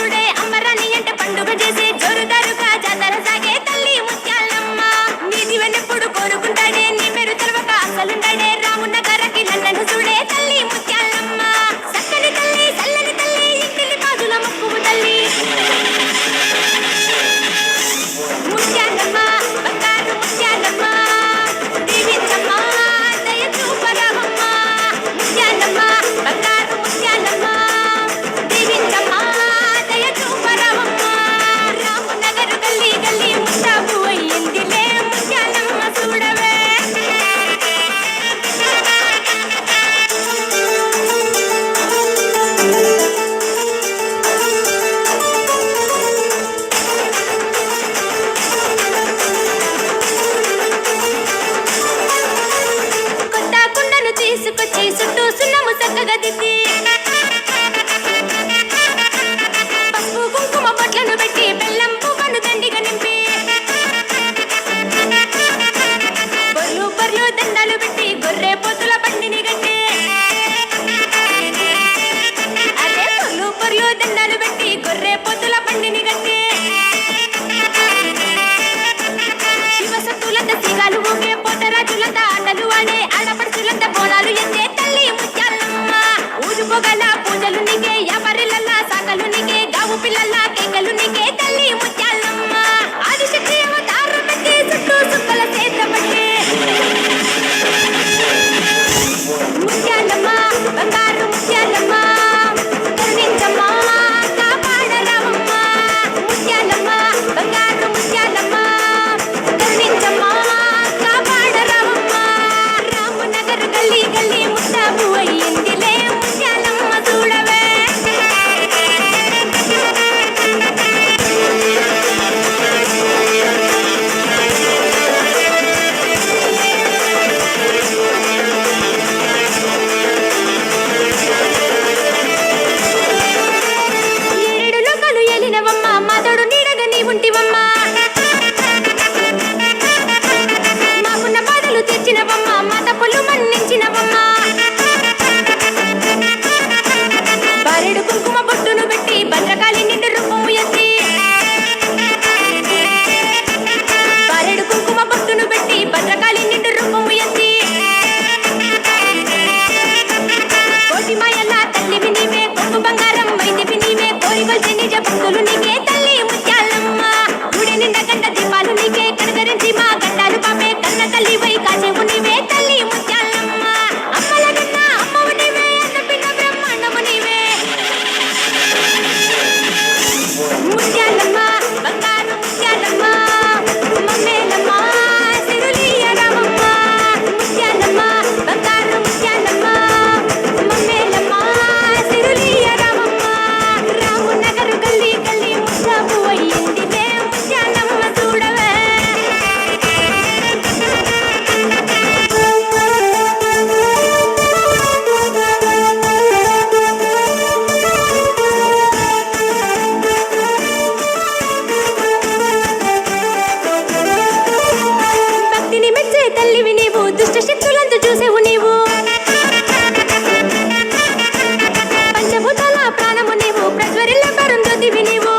చూడే అమ్మరాని అంటే పండుగ చేసే జోరుదారుగా జాతర సాగే తల్లి ముత్యాలమ్మ నీది వెన్నెప్పుడు కోరుకుంటాడే నీ పేరు తెలవక అసలుంటాడే రామున్న గారకి నన్ను చూడే తల్లి ముత్యాలమ్మ చక్కని తల్లి చల్లని తల్లి ఇంటిని పాదుల మొక్కువు తల్లి ముత్యాలమ్మ బంగారు ముత్యాలమ్మ దీవించమ్మ దయ చూపరావమ్మ ముత్యాలమ్మ బంగారు ముత్యాలమ్మ దీవించమ్మ దయ చూపరావమ్మ రామనగర్ గల్లీ గల్లీ ముస్తాబు అయ్యిందిలే ముత్యాలమ్మ చూడవే కొత్త కుండను తీసుకొచ్చి చుట్టూ సున్నము చక్కగా దిద్ది పసుపు కుంకుమ బొట్లను పెట్టి బెల్లం పువ్వును దండిగా నింపి బొర్లు బొర్లు దండాలు పెట్టి గొర్రె పోతుల బండిని గట్టి అదే బొర్లు బొర్లు దండాలు పెట్టి గొర్రె పోతుల బండిని గట్టి శివసత్తులంత సిగాలు ఊగే పోతరాజులంత ఆటలు ఆడే ఆడపడుచులంత బోనాలు ఎత్తే తల్లి ముత్యాలమ్మ ఊరుకోగల పూజలు నీకే యాపరిలల్లా సాకలు నీకే గావు పిల్లల్లా కేకలు నీకే తల్లి ముత్యాలమ్మ ఆదిశక్తి అవతారం ఎత్తి చుట్టూ సుక్కల చేతపట్టి ముత్యాలమ్మ బంగారు ముత్యాలమ్మ కరుణించమ్మ కాపాడరావమ్మ ముత్యాలమ్మ బంగారు ముత్యాలమ్మ కరుణించమ్మ కాపాడరావమ్మ రామనగర్ గల్లీ గల్లీ ముస్తాబు అయ్యిందిలే ముత్యాలమ్మ చూడవే ఏడేడు లోకాలు ఏలినవమ్మ మాతోడు నీడగా నీ ఉంటివమ్మ మాకున్న బాధలు తీర్చినవమ్మ మా తప్పులు మన్నించినవమ్మ బారెడు కుంకుమ బొట్టును పెట్టి భద్రకాళి నిండు రూపము ఎత్తి బారెడు కుంకుమ బొట్టును పెట్టి భద్రకాళి నిండు రూపము ఎత్తి కోటి మాయల తల్లివి నీవే కొట్టు బంగారం వైదివి నీవే కోరికొల్చే నిజ భక్తులు నీకే తల్లి ముత్యాలమ్మ గుడి నిండా గంట దీపాలు నీకే కనకరించి మా గంటాలు పాపే కన్న తల్లి వై కాచేవు నీవే తల్లి ముత్యాలమ్మ అమ్మల కన్న అమ్మవు నీవే అన్న పిన్న బ్రహ్మాండము నీవే ముత్యాలమ్మ బంగారు ముత్యాలమ్మ మమ్మేలమ్మ సిరులియ రామమ్మ ముత్యాలమ్మ బంగారు ముత్యాలమ్మ మమ్మేలమ్మ సిరులియ రామమ్మ రామనగర్ గల్లీ గల్లీ ముస్తాబు అయ్యిందిలే ముత్యాలమ్మ చూడవే భక్తిని మెచ్చే తల్లివి నీవు దుష్ట శక్తులందు చూసేవు నీవు పంచభూతాల ప్రాణము నీవు ప్రజ్వరిల్ల పరం జ్యోతివి నీవు